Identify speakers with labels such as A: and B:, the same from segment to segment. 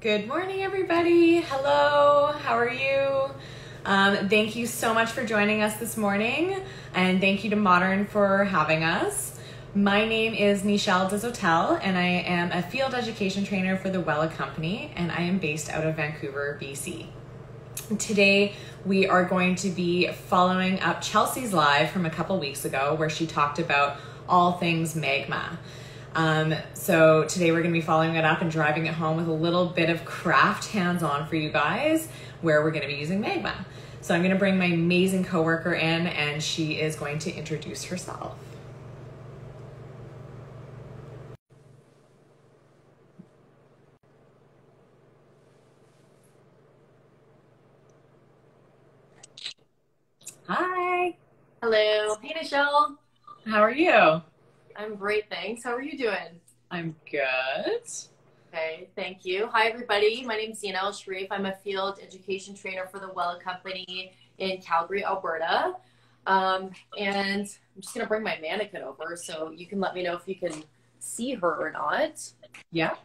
A: Good morning, everybody. Hello, how are you? Thank you so much for joining us this morning, and thank you to Modern for having us. My name is Nichelle Desautels, and I am a field education trainer for the Wella company, and I am based out of Vancouver, BC. Today, we are going to be following up Chelsea's live from a couple weeks ago where she talked about all things magma. So today we're going to be following it up and driving it home with a little bit of craft hands-on for you guys where we're going to be using magma. So I'm going to bring my amazing coworker in and she is going to introduce herself. Hi.
B: Hello. Hey, Nichelle.
A: How are you?
B: I'm great, thanks. How are you doing?
A: I'm good.
B: Okay, thank you. Hi, everybody. My name is Zeina El-Sherif. I'm a field education trainer for the Wella company in Calgary, Alberta. And I'm just going to bring my mannequin over so you can let me know if you can see her or not.
A: Yeah.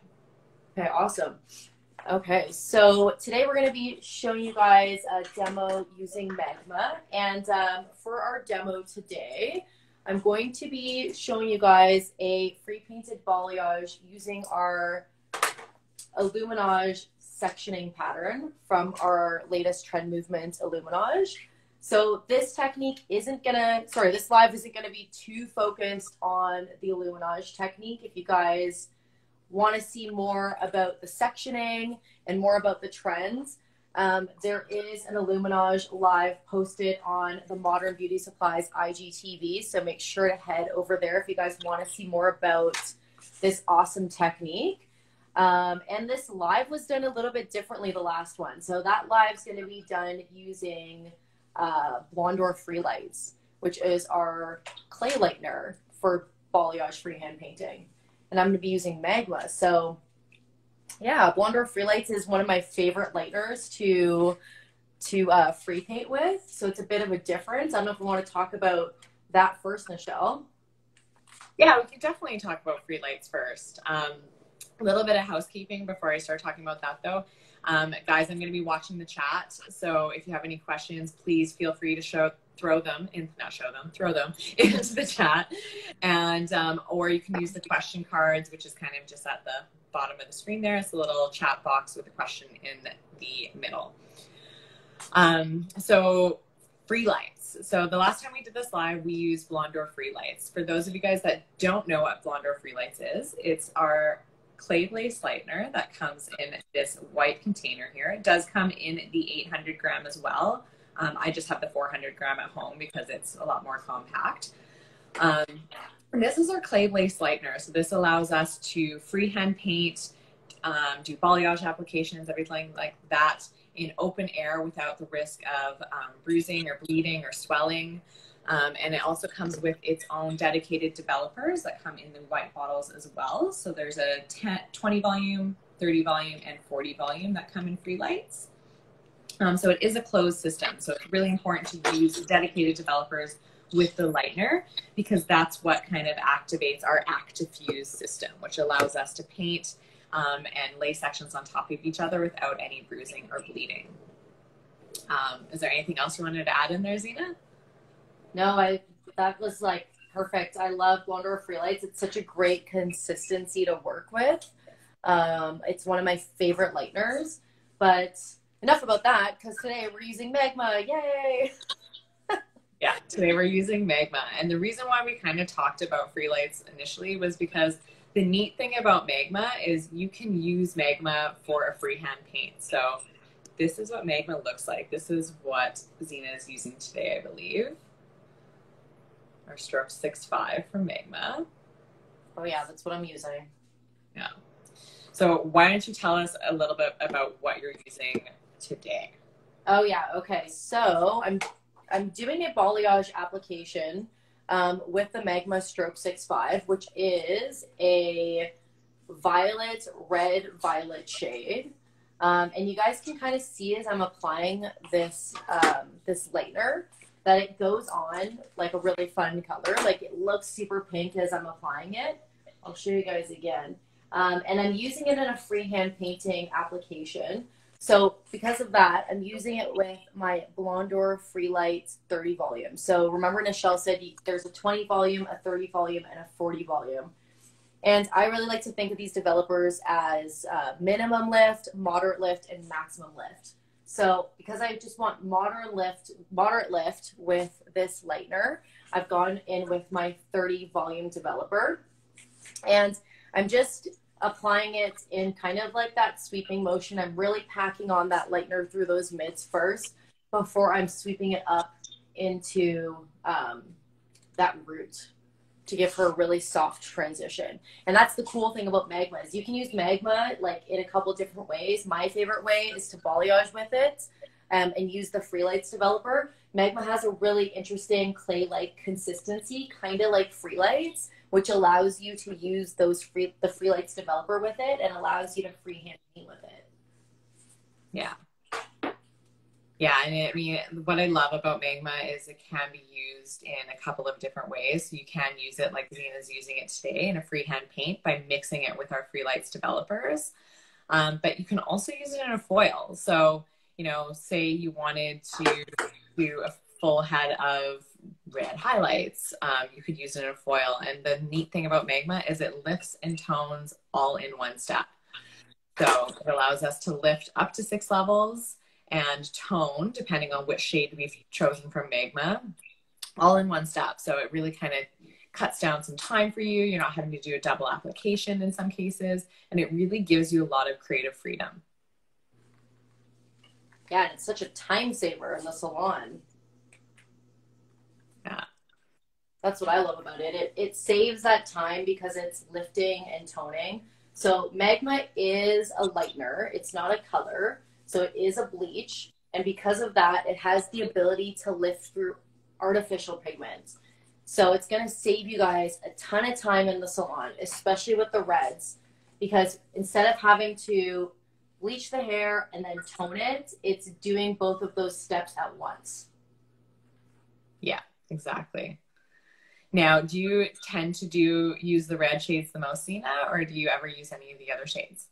B: Okay, awesome. Okay, so today we're going to be showing you guys a demo using magma. And for our demo today, I'm going to be showing you guys a free painted balayage using our Illuminage sectioning pattern from our latest trend movement Illuminage. So this technique isn't gonna, this live isn't gonna be too focused on the Illuminage technique. If you guys want to see more about the sectioning and more about the trends, there is an Illuminage live posted on the Modern Beauty Supplies IGTV, so make sure to head over there if you guys want to see more about this awesome technique. And this live was done a little bit differently the last one. So that live's going to be done using Blondor Free Lights, which is our clay lightener for balayage freehand painting. And I'm going to be using magma. So yeah, Blondor Free Lights is one of my favorite lighteners to free paint with. So it's a bit of a difference. I don't know if we want to talk about that first, Nichelle.
A: Yeah, we can definitely talk about free lights first. A little bit of housekeeping before I start talking about that though. Guys, I'm going to be watching the chat. So if you have any questions, please feel free to throw them into the chat. And, or you can use the question cards, which is kind of just at the bottom of the screen there. It's a little chat box with a question in the middle. So free lights. So the last time we did this live, we used Blondor Free Lights. For those of you guys that don't know what Blondor Free Lights is, it's our clay lace lightener that comes in this white container here. It does come in the 800 gram as well. I just have the 400 gram at home because it's a lot more compact. This is our clay lace lightener. So this allows us to freehand paint, do balayage applications, everything like that in open air without the risk of bruising or bleeding or swelling. And it also comes with its own dedicated developers that come in the white bottles as well. So there's a 20 volume, 30 volume, and 40 volume that come in free lights. So it is a closed system. So it's really important to use dedicated developers with the lightener because that's what kind of activates our ActiFuse system, which allows us to paint and lay sections on top of each other without any bruising or bleeding. Is there anything else you wanted to add in there, Zeina?
B: No, that was like perfect. I love Blondor Free Lights. It's such a great consistency to work with. It's one of my favorite lighteners, but enough about that because today we're using magma. Yay!
A: Yeah, today we're using magma. And the reason why we kind of talked about free lights initially was because the neat thing about magma is you can use magma for a freehand paint. So this is what magma looks like. This is what Zeina is using today, I believe. Our stroke 6.5 from magma.
B: Oh yeah, that's what I'm using.
A: Yeah. So why don't you tell us a little bit about what you're using today?
B: Oh yeah, okay. So I'm doing a balayage application with the Magma Stroke 6.5, which is a red-violet shade. And you guys can kind of see as I'm applying this, this lightener that it goes on like a really fun color. Like it looks super pink as I'm applying it. I'll show you guys again. And I'm using it in a freehand painting application. So because of that, I'm using it with my Blondor Free Lights 30 volume. So remember Nichelle said there's a 20 volume, a 30 volume, and a 40 volume. And I really like to think of these developers as minimum lift, moderate lift, and maximum lift. So because I just want moderate lift with this lightener, I've gone in with my 30 volume developer. And I'm just applying it in kind of like that sweeping motion. I'm really packing on that lightener through those mids first before I'm sweeping it up into that root to give her a really soft transition. And that's the cool thing about Magma is you can use Magma like in a couple different ways. My favorite way is to balayage with it and use the Free Lights developer. Magma has a really interesting clay-like consistency, kind of like Free Lights, which allows you to use the Free Lights developer with it and allows you to freehand paint with it.
A: Yeah. Yeah, and I mean, what I love about Magma is it can be used in a couple of different ways. So you can use it like Zeina's using it today in a freehand paint by mixing it with our Free Lights developers. But you can also use it in a foil. So, you know, say you wanted to do a full head of red highlights, you could use it in a foil. And the neat thing about Magma is it lifts and tones all in one step. So it allows us to lift up to 6 levels and tone, depending on which shade we've chosen from Magma, all in one step. So it really kind of cuts down some time for you. You're not having to do a double application in some cases, and it really gives you a lot of creative freedom.
B: Yeah, and it's such a time saver in the salon.
A: Yeah.
B: That's what I love about it. It saves that time because it's lifting and toning. So Magma is a lightener. It's not a color. So it is a bleach. And because of that, it has the ability to lift through artificial pigments. So it's going to save you guys a ton of time in the salon, especially with the reds, because instead of having to bleach the hair and then tone it, it's doing both of those steps at once.
A: Yeah, exactly. Now, do you tend to use the red shades the most, Zeina, or do you ever use any of the other shades?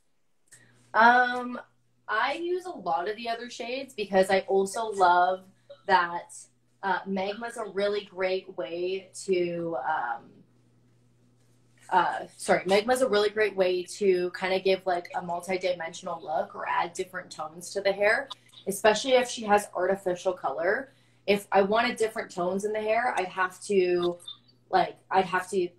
B: I use a lot of the other shades because I also love that Magma's a really great way to Magma's a really great way to kind of give like a multi-dimensional look or add different tones to the hair, especially if she has artificial color. If I wanted different tones in the hair, I'd have to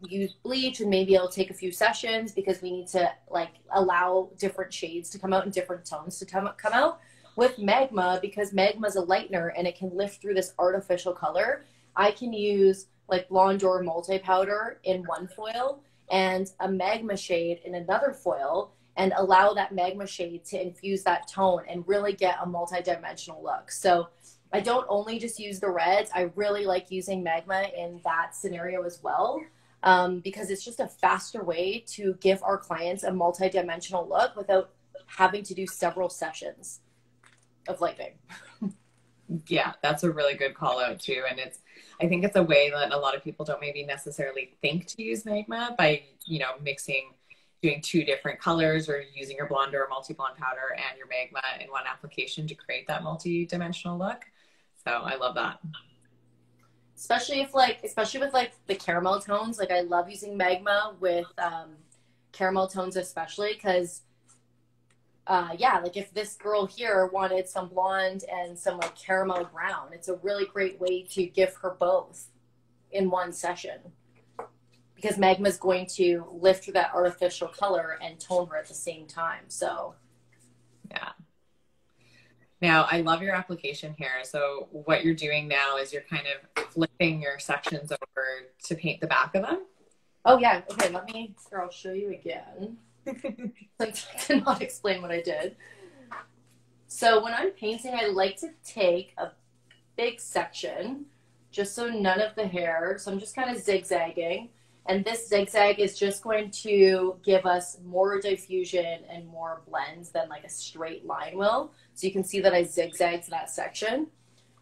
B: use bleach, and maybe it'll take a few sessions because we need to like allow different shades to come out and different tones to come out. With Magma, because Magma is a lightener and it can lift through this artificial color, I can use like Blondor multi-powder in one foil and a Magma shade in another foil and allow that Magma shade to infuse that tone and really get a multi-dimensional look. So I don't only just use the reds. I really like using Magma in that scenario as well, because it's just a faster way to give our clients a multi-dimensional look without having to do several sessions of lighting.
A: Yeah, that's a really good call out too. And I think it's a way that a lot of people don't maybe necessarily think to use Magma by, you know, doing 2 different colors or using your Blondor or multi-blonde powder and your Magma in one application to create that multi-dimensional look. So I love that.
B: Especially with like the caramel tones. Like I love using Magma with caramel tones, especially because like if this girl here wanted some blonde and some like caramel brown, it's a really great way to give her both in one session because Magma is going to lift that artificial color and tone her at the same time. So
A: yeah. Now, I love your application here. So what you're doing now is you're kind of flipping your sections over to paint the back of them.
B: Oh, yeah. Okay, I'll show you again. Since I did not explain what I did. So when I'm painting, I like to take a big section just so none of the hair, so I'm just kind of zigzagging. And this zigzag is just going to give us more diffusion and more blends than like a straight line will. So you can see that I zigzagged that section.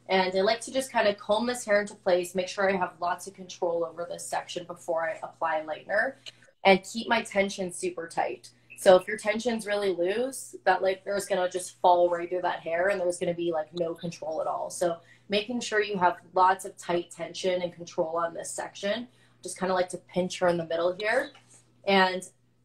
B: And I like to just kind of comb this hair into place, make sure I have lots of control over this section before I apply lightener. and keep my tension super tight. So if your tension's really loose, that lightener is gonna just fall right through that hair, and there's gonna be like no control at all. So making sure you have lots of tight tension and control on this section. Just kind of like to pinch her in the middle here, and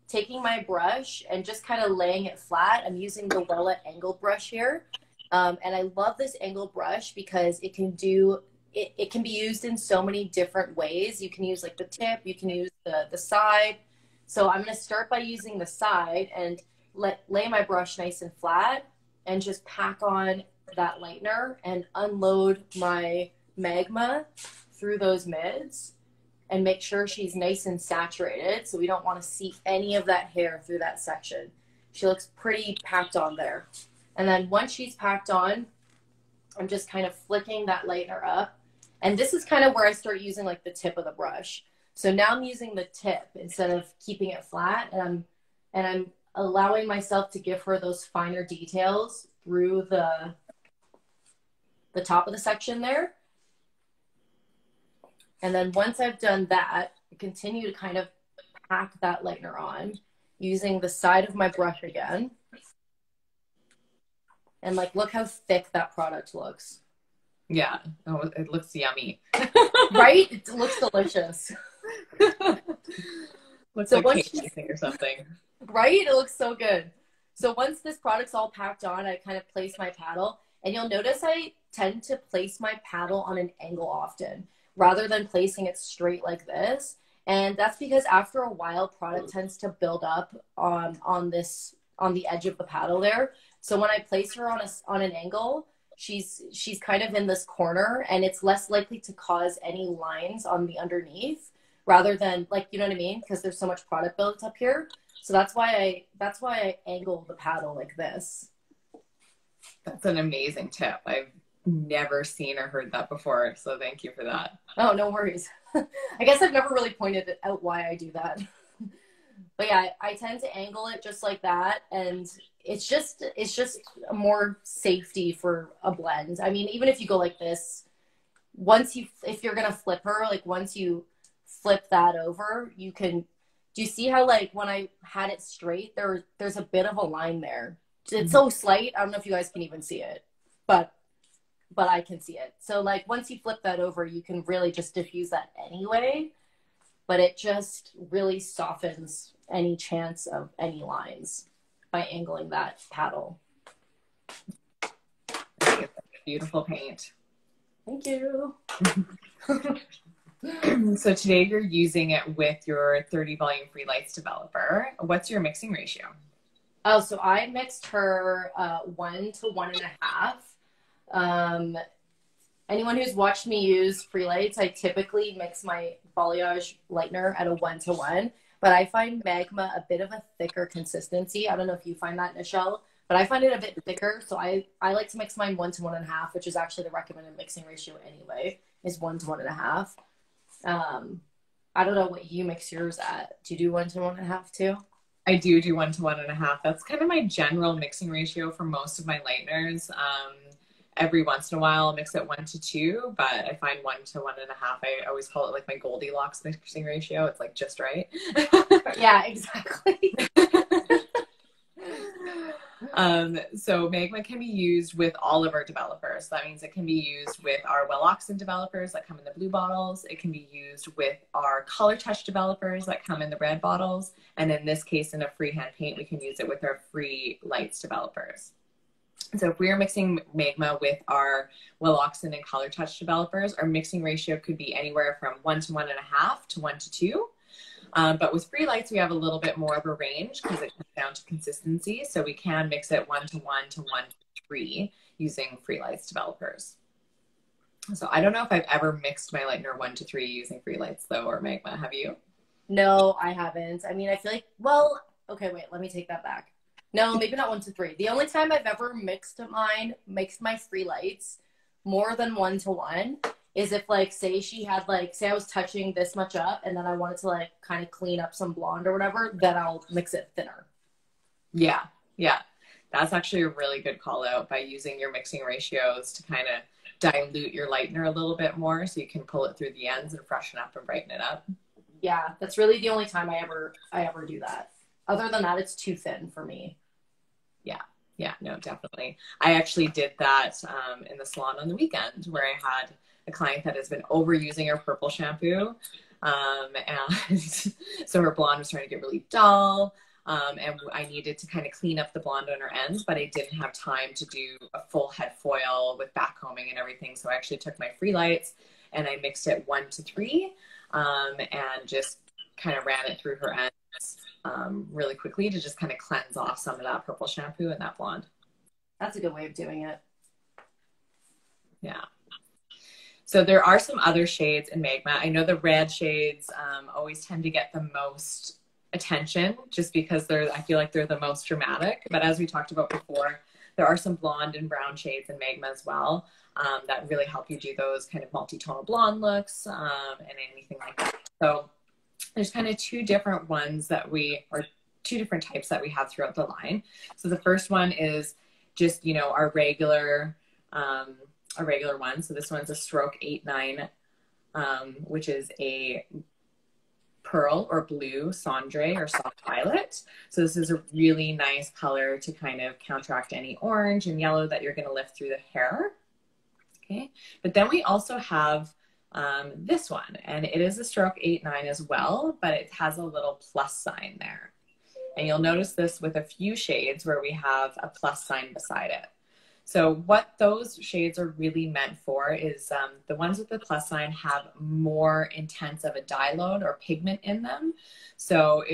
B: taking my brush and just kind of laying it flat. I'm using the Wella angled brush here. And I love this angled brush because it can do, it can be used in so many different ways. You can use like the tip, you can use the side. So I'm going to start by using the side and lay my brush nice and flat and just pack on that lightener and unload my Magma through those mids and make sure she's nice and saturated. So we don't want to see any of that hair through that section. She looks pretty packed on there. And then once she's packed on, I'm just kind of flicking that lightener up. And this is kind of where I start using like the tip of the brush. So now I'm using the tip instead of keeping it flat, and I'm allowing myself to give her those finer details through the top of the section there. And then once I've done that, I continue to kind of pack that lightener on using the side of my brush again. And like, look how thick that product looks.
A: Yeah. Oh, it looks yummy.
B: Right? It looks delicious.
A: Looks
B: so
A: like cake or something.
B: Right? It looks so good. So once this product's all packed on, I kind of place my paddle. And you'll notice I tend to place my paddle on an angle often, rather than placing it straight like this. And that's because after a while, product tends to build up on the edge of the paddle there. So when I place her on an angle, she's kind of in this corner, and it's less likely to cause any lines on the underneath, rather than, like, you know what I mean? Because there's so much product built up here. So that's why I angle the paddle like this.
A: That's an amazing tip. I've never seen or heard that before, so thank you for that.
B: Oh, no worries. I guess I've never really pointed out why I do that. But yeah, I tend to angle it just like that, and it's just more safety for a blend. I mean, even if you go like this, if you're gonna flip her, like once you flip that over, do you see how, like, when I had it straight, there's a bit of a line there. It's so slight, I don't know if you guys can even see it, but I can see it. So like once you flip that over, you can really just diffuse that anyway, but it just really softens any chance of any lines by angling that paddle.
A: Beautiful paint.
B: Thank you.
A: So today you're using it with your 30 volume free lights developer. What's your mixing ratio?
B: Oh, so I mixed her 1 to 1.5. Anyone who's watched me use free lights, I typically mix my Balayage lightener at a 1 to 1, but I find Magma a bit of a thicker consistency. I don't know if you find that, Nichelle, but I find it a bit thicker. So I like to mix mine 1 to 1.5, which is actually the recommended mixing ratio anyway, is 1 to 1.5. I don't know what you mix yours at. Do you do 1 to 1.5 too?
A: I do 1 to 1.5. That's kind of my general mixing ratio for most of my lighteners. Every once in a while I'll mix it 1 to 2, but I find 1 to 1.5, I always call it like my Goldilocks mixing ratio. It's like just right.
B: Yeah, exactly.
A: So Magma can be used with all of our developers. That means it can be used with our Well-Oxen developers that come in the blue bottles. It can be used with our Color Touch developers that come in the red bottles. And in this case, in a freehand paint, we can use it with our free lights developers. So if we are mixing Magma with our Well-Oxen and Color Touch developers, our mixing ratio could be anywhere from 1 to 1.5 to 1 to 2. But with free lights, we have a little bit more of a range because it comes down to consistency. So we can mix it 1 to 1 to 1 to 3 using free lights developers. So I don't know if I've ever mixed my lightener 1 to 3 using free lights though, or Magma. Have you?
B: No, I haven't. I mean, I feel like, well, okay, wait, let me take that back. No, maybe not 1 to 3. The only time I've ever mixed my free lights more than 1 to 1 is if, like, say I was touching this much up and then I wanted to like kind of clean up some blonde or whatever, then I'll mix it thinner.
A: Yeah. Yeah. That's actually a really good call out, by using your mixing ratios to kind of dilute your lightener a little bit more so you can pull it through the ends and freshen up and brighten it up.
B: Yeah, that's really the only time I ever do that. Other than that, it's too thin for me.
A: Yeah. Yeah, no, definitely. I actually did that in the salon on the weekend where I had a client that has been overusing her purple shampoo. And so her blonde was starting to get really dull. And I needed to kind of clean up the blonde on her ends, but I didn't have time to do a full head foil with backcombing and everything. So I actually took my free lights and I mixed it 1 to 3 and just kind of ran it through her ends really quickly to just kind of cleanse off some of that purple shampoo and that blonde.
B: That's a good way of doing it.
A: Yeah. So there are some other shades in Magma. I know the red shades always tend to get the most attention just because I feel like they're the most dramatic. But as we talked about before, there are some blonde and brown shades in Magma as well that really help you do those kind of multi-tonal blonde looks and anything like that. So there's kind of two different types that we have throughout the line. So the first one is just, our regular one. So this one's a stroke 8-9, which is a pearl or blue cendré or soft violet. So this is a really nice color to kind of counteract any orange and yellow that you're going to lift through the hair. Okay. But then we also have this one, and it is a stroke 8-9 as well, but it has a little plus sign there. And you'll notice this with a few shades where we have a plus sign beside it. So what those shades are really meant for is the ones with the plus sign have more intense of a dye load or pigment in them. So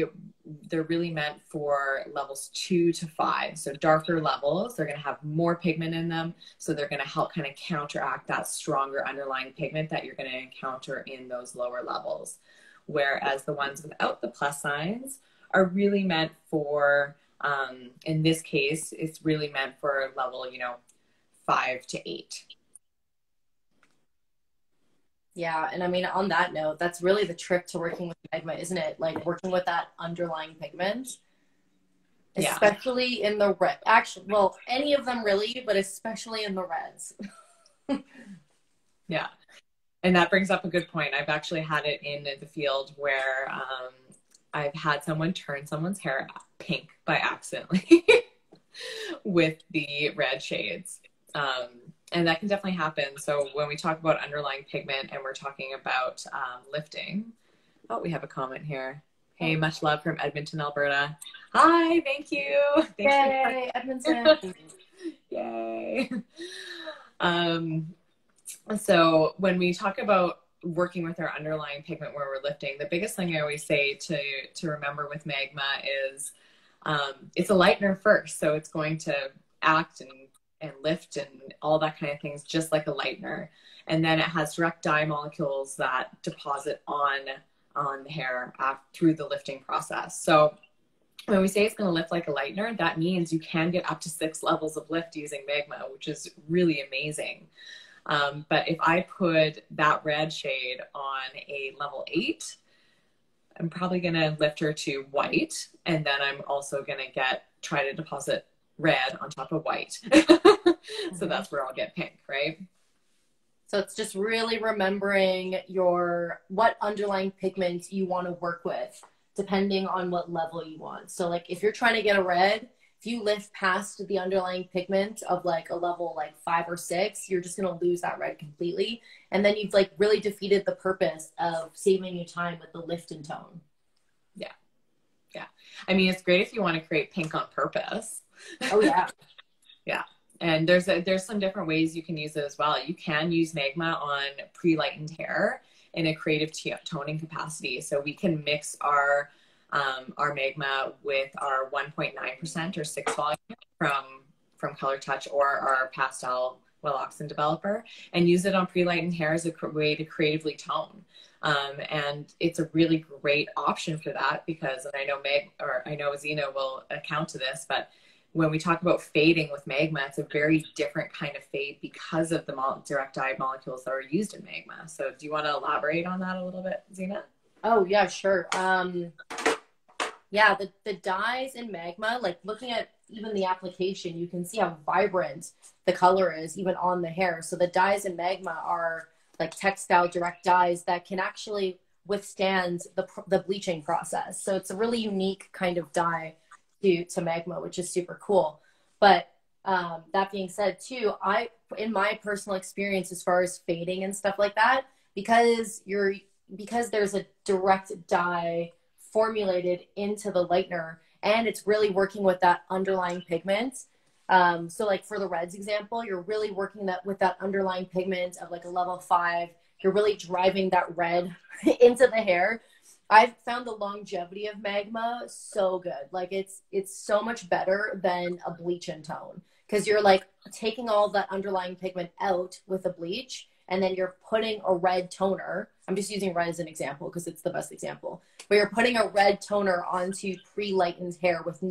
A: they're really meant for levels 2 to 5. So darker levels, they're going to have more pigment in them. So they're going to help kind of counteract that stronger underlying pigment that you're going to encounter in those lower levels. Whereas the ones without the plus signs are really meant for, in this case, it's really meant for level, 5 to 8.
B: Yeah, and I mean, on that note, that's really the trick to working with Magma, isn't it? Like working with that underlying pigment, especially in the red. Actually, well, any of them really, but especially in the reds.
A: Yeah, and that brings up a good point. I've actually had it in the field where I've had someone turn someone's hair pink by accidentally with the red shades. And that can definitely happen. So when we talk about underlying pigment and we're talking about lifting, oh, we have a comment here. Hey, much love from Edmonton, Alberta. Hi, thank you.
B: Yay, Edmonton.
A: Yay. So when we talk about working with our underlying pigment where we're lifting, the biggest thing I always say to remember with Magma is it's a lightener first. So it's going to act and lift and all that kind of things, just like a lightener. And then it has direct dye molecules that deposit on the hair through the lifting process. So when we say it's going to lift like a lightener, that means you can get up to 6 levels of lift using Magma, which is really amazing. But if I put that red shade on a level 8, I'm probably going to lift her to white. And then I'm also going to try to deposit red on top of white. So that's where I'll get pink, right?
B: So it's just really remembering what underlying pigment you want to work with, depending on what level you want. So like if you're trying to get a red, if you lift past the underlying pigment of like a level like 5 or 6, you're just going to lose that red completely. And then you've like really defeated the purpose of saving you time with the lift and tone.
A: Yeah. Yeah. I mean, it's great if you want to create pink on purpose.
B: Oh yeah.
A: Yeah. And there's some different ways you can use it as well. You can use Magma on pre-lightened hair in a creative toning capacity. So we can mix our Magma with our 1.9% or 6 volume from Color Touch or our pastel Wella developer and use it on pre-lightened hair as a way to creatively tone. And it's a really great option for that because, and I know Zeina will account to this, but when we talk about fading with Magma, it's a very different kind of fade because of the direct dye molecules that are used in Magma. So do you want to elaborate on that a little bit, Zeina?
B: Oh, yeah, sure. Yeah, the dyes in Magma, like looking at even the application, you can see how vibrant the color is even on the hair. So the dyes in Magma are like textile direct dyes that can actually withstand the bleaching process. So it's a really unique kind of dye to Magma, which is super cool. But that being said too, in my personal experience, as far as fading and stuff like that, because there's a direct dye formulated into the lightener, and it's really working with that underlying pigment. So like for the reds example, you're really working with that underlying pigment of like a level 5. You're really driving that red into the hair. I've found the longevity of Magma so good. Like it's so much better than a bleach and tone, because you're like taking all that underlying pigment out with a bleach, and then you're putting a red toner. I'm just using red as an example because it's the best example. But you're putting a red toner onto pre-lightened hair with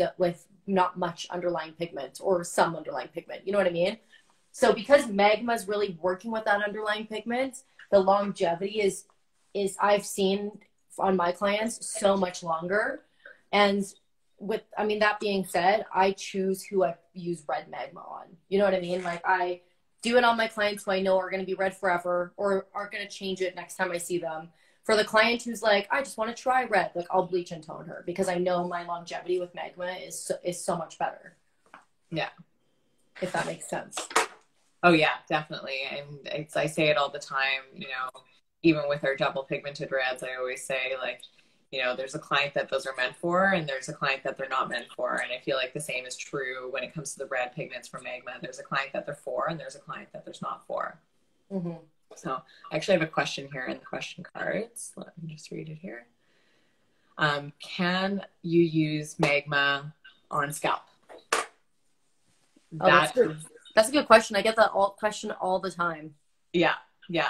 B: not much underlying pigment, or some underlying pigment. You know what I mean? So because Magma is really working with that underlying pigment, the longevity is I've seen on my clients so much longer. And that being said, I choose who I use red Magma on. You know what I mean? Like I do it on my clients who I know are going to be red forever or aren't going to change it next time I see them. For the client who's like, I just want to try red, like I'll bleach and tone her because I know my longevity with Magma is so much better.
A: Yeah.
B: If that makes sense.
A: Oh yeah, definitely. And I say it all the time, you know, even with our double pigmented reds, I always say like, you know, there's a client that those are meant for, and there's a client that they're not meant for. And I feel like the same is true when it comes to the red pigments from Magma. There's a client that they're for, and there's a client that there's not for. Mm-hmm. So I actually have a question here in the question cards. Let me just read it here. Can you use Magma on scalp?
B: That's a good question. I get that question all the time.
A: Yeah,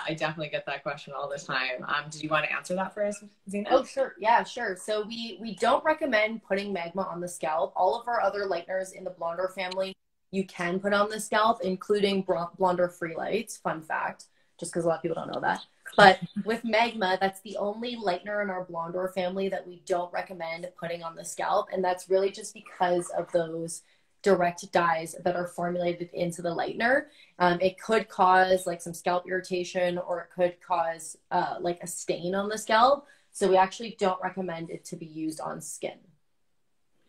A: I definitely get that question all the time. Did you want to answer that for us, Zeina?
B: Oh, sure. Yeah, sure. So we don't recommend putting Magma on the scalp. All of our other lighteners in the Blondor family, you can put on the scalp, including Blondor Free Lights. Fun fact, just because a lot of people don't know that. But with Magma, that's the only lightener in our Blondor family that we don't recommend putting on the scalp. And that's really just because of those direct dyes that are formulated into the lightener. It could cause like some scalp irritation, or it could cause like a stain on the scalp. So we actually don't recommend it to be used on skin.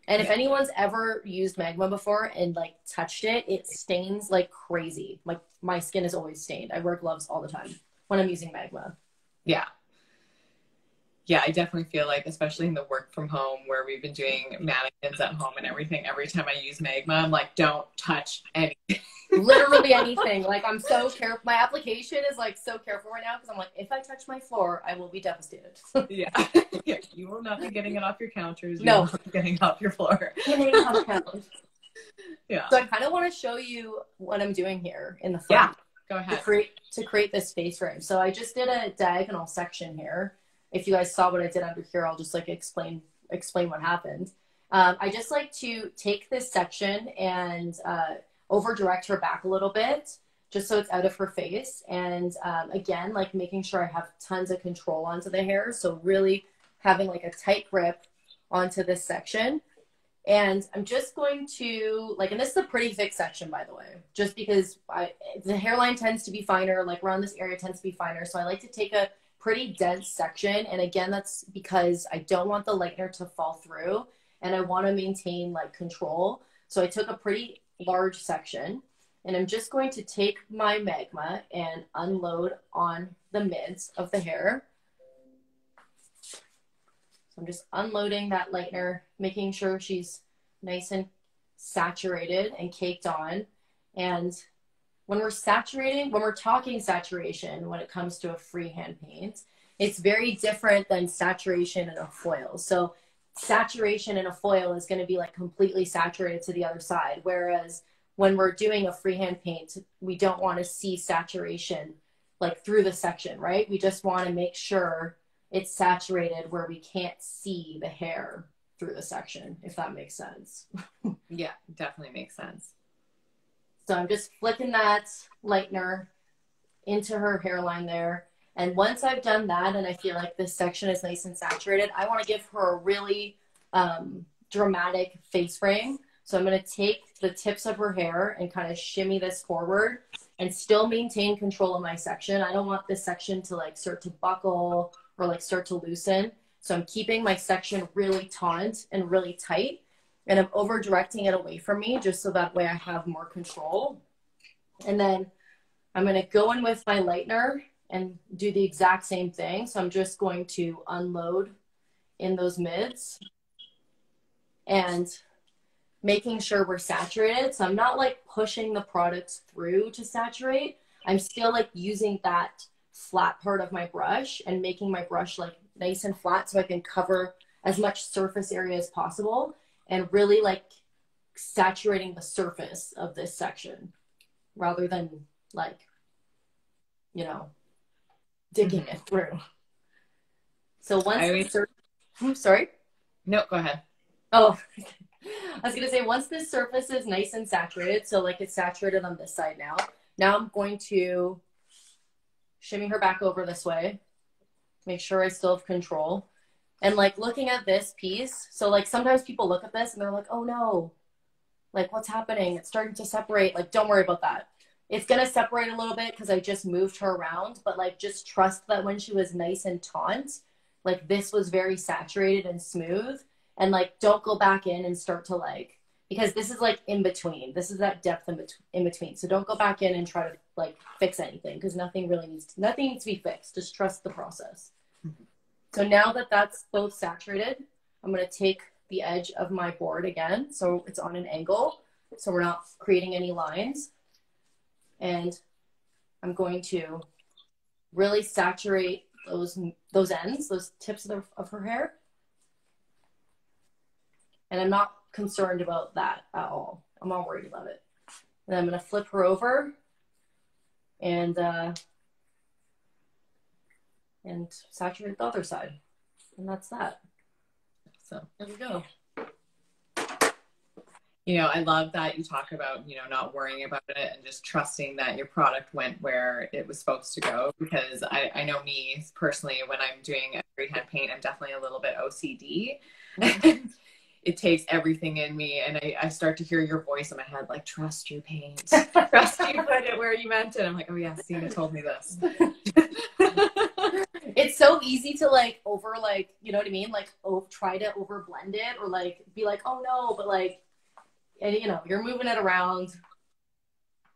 B: And if anyone's ever used Magma before and like touched it, it stains like crazy. Like my skin is always stained. I wear gloves all the time when I'm using Magma.
A: Yeah, I definitely feel like, especially in the work from home where we've been doing mannequins at home and everything, every time I use Magma, I'm like, don't touch anything.
B: Literally anything. Like I'm so careful. My application is like so careful right now because I'm like, if I touch my floor, I will be devastated.
A: Yeah. You will not be getting it off your counters.
B: No.
A: You will not be getting it off your floor. Yeah.
B: So I kind of want to show you what I'm doing here in the front.
A: Yeah, go ahead.
B: To create this face frame. So I just did a diagonal section here. If you guys saw what I did under here, I'll just like explain what happened. I just like to take this section and over direct her back a little bit, just so it's out of her face. And again, like making sure I have tons of control onto the hair. So really having like a tight grip onto this section. And I'm just going to like, and this is a pretty thick section, by the way, just because the hairline tends to be finer, like around this area tends to be finer. So I like to take a pretty dense section. And again, that's because I don't want the lightener to fall through and I want to maintain like control. So I took a pretty large section and I'm just going to take my Magma and unload on the mids of the hair. So I'm just unloading that lightener, making sure she's nice and saturated and caked on. And when we're talking saturation, when it comes to a freehand paint, it's very different than saturation in a foil. So saturation in a foil is going to be like completely saturated to the other side. Whereas when we're doing a freehand paint, we don't want to see saturation like through the section, right? We just want to make sure it's saturated where we can't see the hair through the section, if that makes sense.
A: Yeah, definitely makes sense.
B: So I'm just flicking that lightener into her hairline there. And once I've done that and I feel like this section is nice and saturated, I want to give her a really dramatic face frame. So I'm going to take the tips of her hair and kind of shimmy this forward and still maintain control of my section. I don't want this section to like start to buckle or like start to loosen. So I'm keeping my section really taut and really tight, and I'm over directing it away from me just so that way I have more control. And then I'm going to go in with my lightener and do the exact same thing. So I'm just going to unload in those mids and making sure we're saturated. So I'm not like pushing the products through to saturate. I'm still like using that flat part of my brush and making my brush like nice and flat so I can cover as much surface area as possible and really like saturating the surface of this section rather than like, you know, digging it through. So once sorry?
A: No, go ahead.
B: Oh, I was going to say, once this surface is nice and saturated, so like it's saturated on this side now, I'm going to shimmy her back over this way, make sure I still have control. And like looking at this piece, so like sometimes people look at this and they're like, oh no, like what's happening? It's starting to separate. Like, don't worry about that. It's going to separate a little bit because I just moved her around, but like just trust that when she was nice and taut, like this was very saturated and smooth. And like, don't go back in and start to like, because this is like in between. This is that depth in between. So don't go back in and try to like fix anything because nothing needs to be fixed. Just trust the process. Mm-hmm. So now that that's both saturated, I'm going to take the edge of my board again. So it's on an angle. So we're not creating any lines. And I'm going to really saturate those ends, those tips of her hair. And I'm not concerned about that at all. I'm not worried about it. And I'm going to flip her over and saturate the other side. And that's that. So there we go.
A: You know, I love that you talk about, you know, not worrying about it and just trusting that your product went where it was supposed to go. Because I know me personally, when I'm doing a freehand paint, I'm definitely a little bit OCD. Mm-hmm. It takes everything in me, and I start to hear your voice in my head, like, trust your paint. Trust you put it where you meant it. I'm like, oh yeah, Zeina told me this.
B: It's so easy to like you know what I mean? Like, try to over blend it or like be like, oh no, but like, and you know, you're moving it around.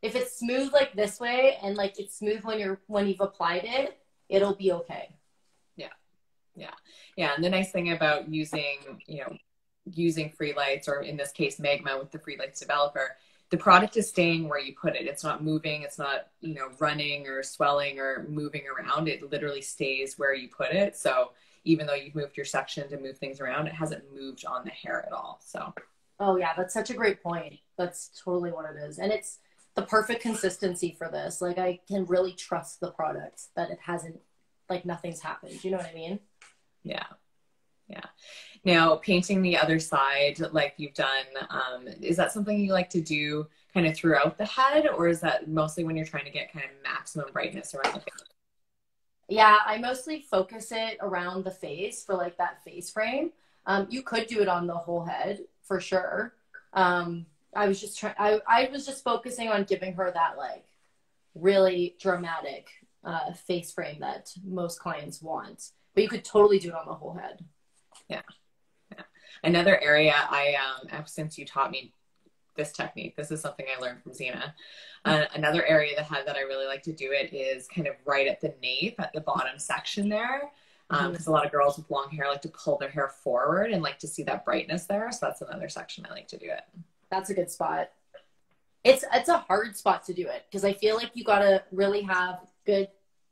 B: If it's smooth like this way and like it's smooth when you've applied it, it'll be okay.
A: Yeah. And the nice thing about using free lights, or in this case Magma with the free lights developer, the product is staying where you put it. It's not moving, it's not, you know, running or swelling or moving around. It literally stays where you put it. So even though you've moved your section to move things around, it hasn't moved on the hair at all. So
B: oh yeah, that's such a great point. That's totally what it is. And it's the perfect consistency for this. Like, I can really trust the product that it hasn't, like, nothing's happened. You know what I mean?
A: Yeah. Now, painting the other side like you've done, is that something you like to do kind of throughout the head, or is that mostly when you're trying to get kind of maximum brightness around the face?
B: Yeah, I mostly focus it around the face for like that face frame. You could do it on the whole head for sure. I was just focusing on giving her that like really dramatic face frame that most clients want, but you could totally do it on the whole head.
A: Yeah. Another area since you taught me this technique, this is something I learned from Zeina. Another area that I really like to do it is kind of right at the nape, at the bottom section there. Because a lot of girls with long hair like to pull their hair forward and like to see that brightness there. So that's another section I like to do it. That's
B: a good spot. It's a hard spot to do it because I feel like you got to really have good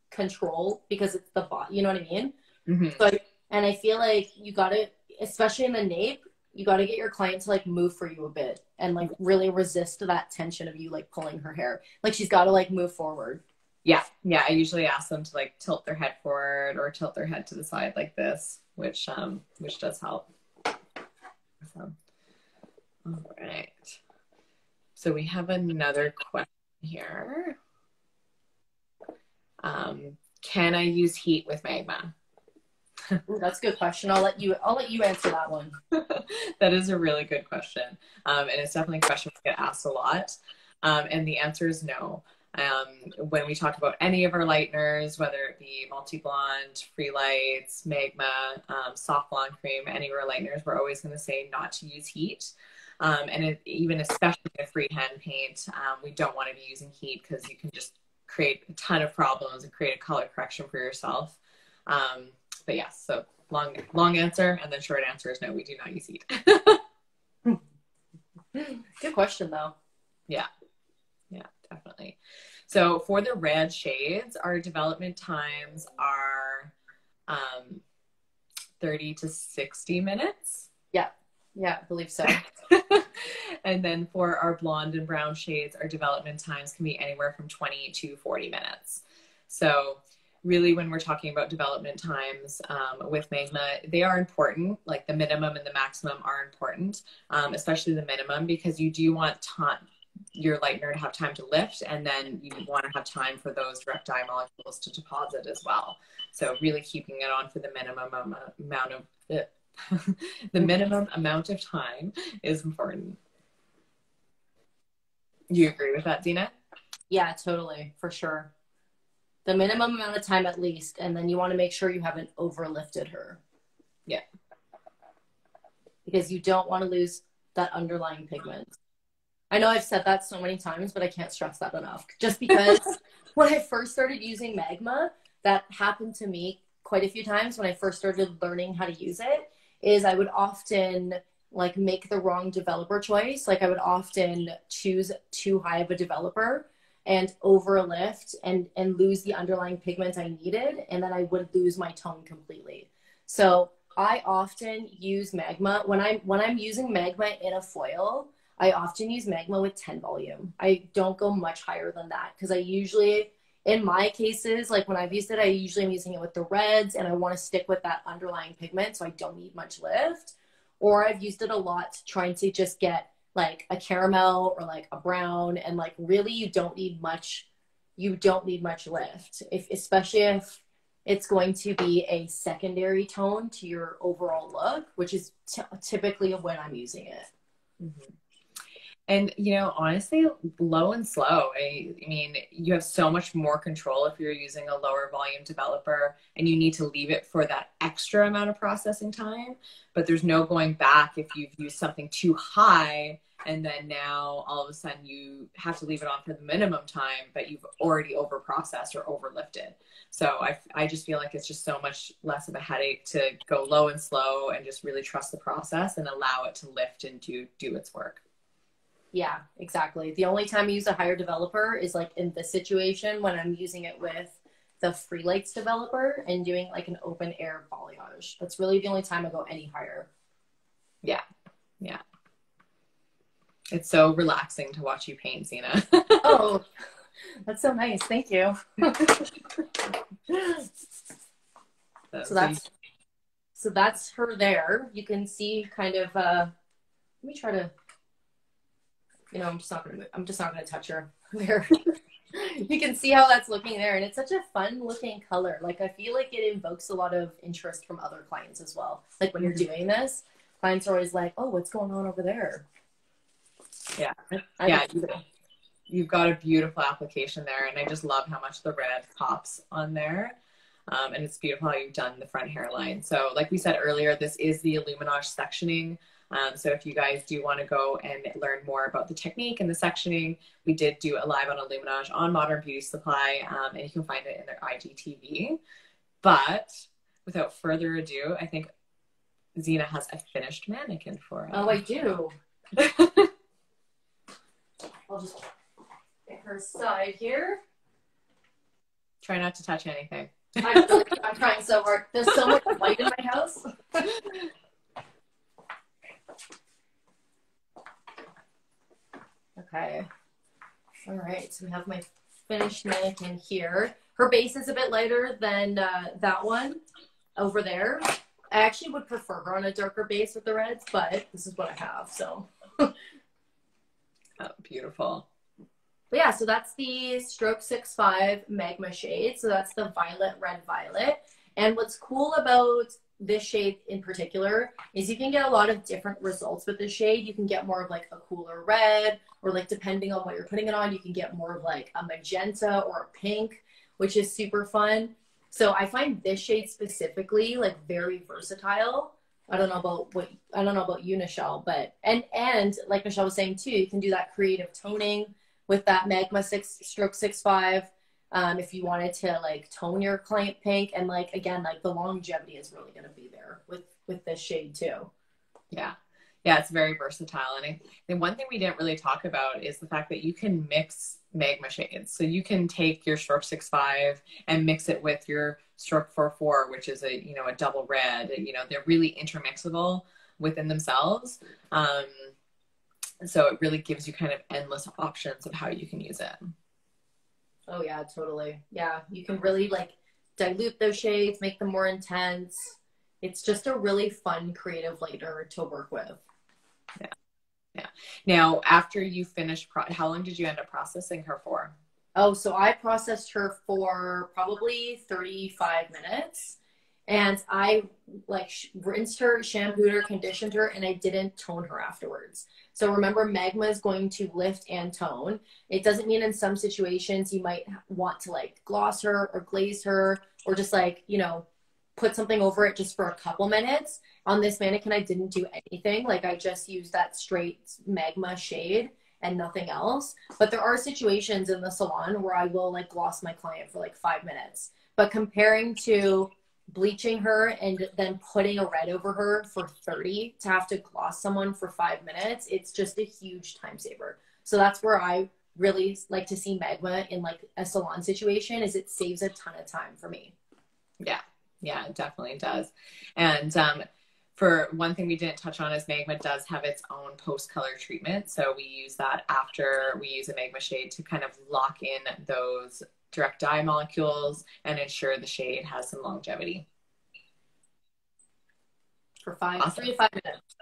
B: control because it's the bot, you know what I mean? Mm-hmm. And I feel like you got to, especially in the nape, you got to get your client to like move for you a bit and like really resist that tension of you like pulling her hair. Like, she's got to like move forward.
A: Yeah. I usually ask them to like tilt their head forward or tilt their head to the side like this, which does help. So, all right. So we have another question here. Can I use heat with Magma?
B: Ooh, that's a good question. I'll let you answer that one.
A: That is a really good question. And it's definitely a question we get asked a lot. And the answer is no. When we talk about any of our lighteners, whether it be multi-blonde, free lights, magma, soft blonde cream, any of our lighteners, we're always going to say not to use heat. Even especially in a freehand paint, we don't want to be using heat because you can just create a ton of problems and create a color correction for yourself. But yes, so long answer, and then short answer is no, we do not use heat.
B: Good question though.
A: Yeah, definitely. So for the red shades, our development times are 30 to 60 minutes.
B: Yeah, I believe so.
A: And then for our blonde and brown shades, our development times can be anywhere from 20 to 40 minutes. So really, when we're talking about development times with magma, they are important. Like the minimum and the maximum are important, especially the minimum, because you do want your lightener to have time to lift, and then you want to have time for those direct dye molecules to deposit as well. So really keeping it on for the minimum amount of the minimum amount of time is important. You agree with that, Zeina?
B: Yeah, totally, for sure. The minimum amount of time at least, and then you want to make sure you haven't overlifted her.
A: Yeah.
B: Because you don't want to lose that underlying pigment. I know I've said that so many times, but I can't stress that enough. Just because when I first started using magma, that happened to me quite a few times when I first started learning how to use it, is I would often like make the wrong developer choice. Like I would often choose too high of a developer and overlift and lose the underlying pigment I needed. And then I would lose my tone completely. So I often use magma when I'm using magma in a foil. I often use magma with 10 volume. I don't go much higher than that because I usually, in my cases, like when I've used it, I usually am using it with the reds and I want to stick with that underlying pigment so I don't need much lift. Or I've used it a lot trying to just get like a caramel or like a brown, and like really you don't need much lift, especially if it's going to be a secondary tone to your overall look, which is typically when I'm using it.
A: Mm-hmm. And, you know, honestly, low and slow. I mean, you have so much more control if you're using a lower volume developer and you need to leave it for that extra amount of processing time. But there's no going back if you've used something too high and then now all of a sudden you have to leave it on for the minimum time, but you've already over processed or overlifted. So I just feel like it's just so much less of a headache to go low and slow and just really trust the process and allow it to lift and to do its work.
B: Yeah, exactly. The only time I use a higher developer is like in this situation when I'm using it with the Free Lights developer and doing like an open air balayage. That's really the only time I go any higher.
A: Yeah. Yeah. It's so relaxing to watch you paint, Zeina.
B: Oh, that's so nice. Thank you. So that's her there. You can see kind of, let me try to, you know, I'm just not gonna touch her there. You can see how that's looking there, and it's such a fun looking color. Like I feel like it invokes a lot of interest from other clients as well. Like when you're doing this, clients are always like, "Oh, what's going on over there?"
A: Yeah, you've got a beautiful application there, and I just love how much the red pops on there. And it's beautiful how you've done the front hairline. So like we said earlier, this is the Illuminage sectioning. So if you guys do want to go and learn more about the technique and the sectioning, we did do a live on Illuminage on Modern Beauty Supply, and you can find it in their IGTV. But without further ado, I think Zeina has a finished mannequin for us.
B: Oh, I do. I'll just get her aside here.
A: Try not to touch anything.
B: I'm trying so hard. There's so much light in my house. Okay. All right. So we have my finished mannequin here. Her base is a bit lighter than that one over there. I actually would prefer her on a darker base with the reds, but this is what I have. So.
A: Oh, beautiful.
B: But yeah, so that's the Stroke 6.5 Magma shade. So that's the violet, red, violet. And what's cool about this shade in particular is you can get a lot of different results with this shade. You can get more of like a cooler red, or like depending on what you're putting it on, you can get more of like a magenta or a pink, which is super fun. So I find this shade specifically like very versatile. I don't know about you, Nichelle, but and like Nichelle was saying too, you can do that creative toning with that Magma 6-stroke 6.5. If you wanted to like tone your client pink, and like again, like the longevity is really going to be there with this shade too.
A: Yeah. Yeah, it's very versatile. And the one thing we didn't really talk about is the fact that you can mix Magma shades. So you can take your stroke 6.5 and mix it with your stroke 4.4, which is a, you know, a double red. You know, they're really intermixable within themselves. So it really gives you kind of endless options of how you can use it.
B: Oh yeah, totally. Yeah, you can really like dilute those shades, make them more intense. It's just a really fun creative lighter to work with.
A: Yeah. Yeah. Now, after you finished, how long did you end up processing her for?
B: Oh, so I processed her for probably 35 minutes. And I like rinsed her, shampooed her, conditioned her, and I didn't tone her afterwards. So remember, Magma is going to lift and tone. It doesn't mean in some situations you might want to like gloss her or glaze her, or just like, you know, put something over it just for a couple minutes. On this mannequin, I didn't do anything. Like I just used that straight Magma shade and nothing else. But there are situations in the salon where I will like gloss my client for like 5 minutes. But comparing to bleaching her and then putting a red over her for 30 to have to gloss someone for 5 minutes, it's just a huge time saver. So that's where I really like to see Magma in like a salon situation, is it saves a ton of time for me.
A: Yeah. Yeah, it definitely does. And for one thing we didn't touch on is Magma does have its own post-color treatment. So we use that after we use a Magma shade to kind of lock in those direct dye molecules and ensure the shade has some longevity.
B: For awesome. 3 to 5 minutes.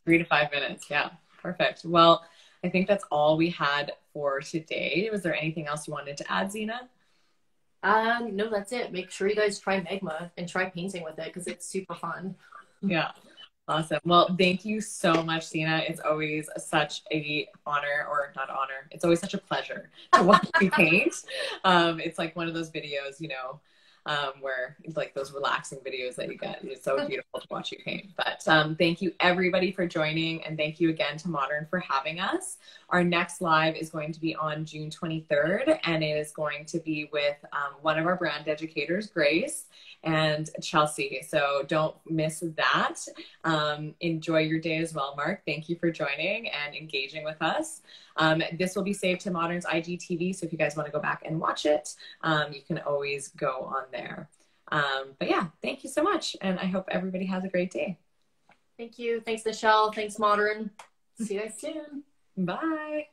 A: 3 to 5 minutes. Yeah, perfect. Well, I think that's all we had for today. Was there anything else you wanted to add, Zeina?
B: No, that's it. Make sure you guys try Magma and try painting with it because it's super fun.
A: Yeah. Awesome. Well, thank you so much, Zeina. It's always such a honor, or not honor. It's always such a pleasure to watch you paint. It's like one of those videos, you know, where it's like those relaxing videos that you get. It's so beautiful to watch you paint. But thank you everybody for joining, and thank you again to Modern for having us. Our next live is going to be on June 23rd, and it is going to be with one of our brand educators, Grace, and Chelsea. So don't miss that. Enjoy your day as well, Mark. Thank you for joining and engaging with us. This will be saved to Modern's IGTV, so if you guys want to go back and watch it, you can always go on there. But yeah, thank you so much, and I hope everybody has a great day.
B: Thank you. Thanks, Nichelle. Thanks, Modern. See you guys soon.
A: Bye.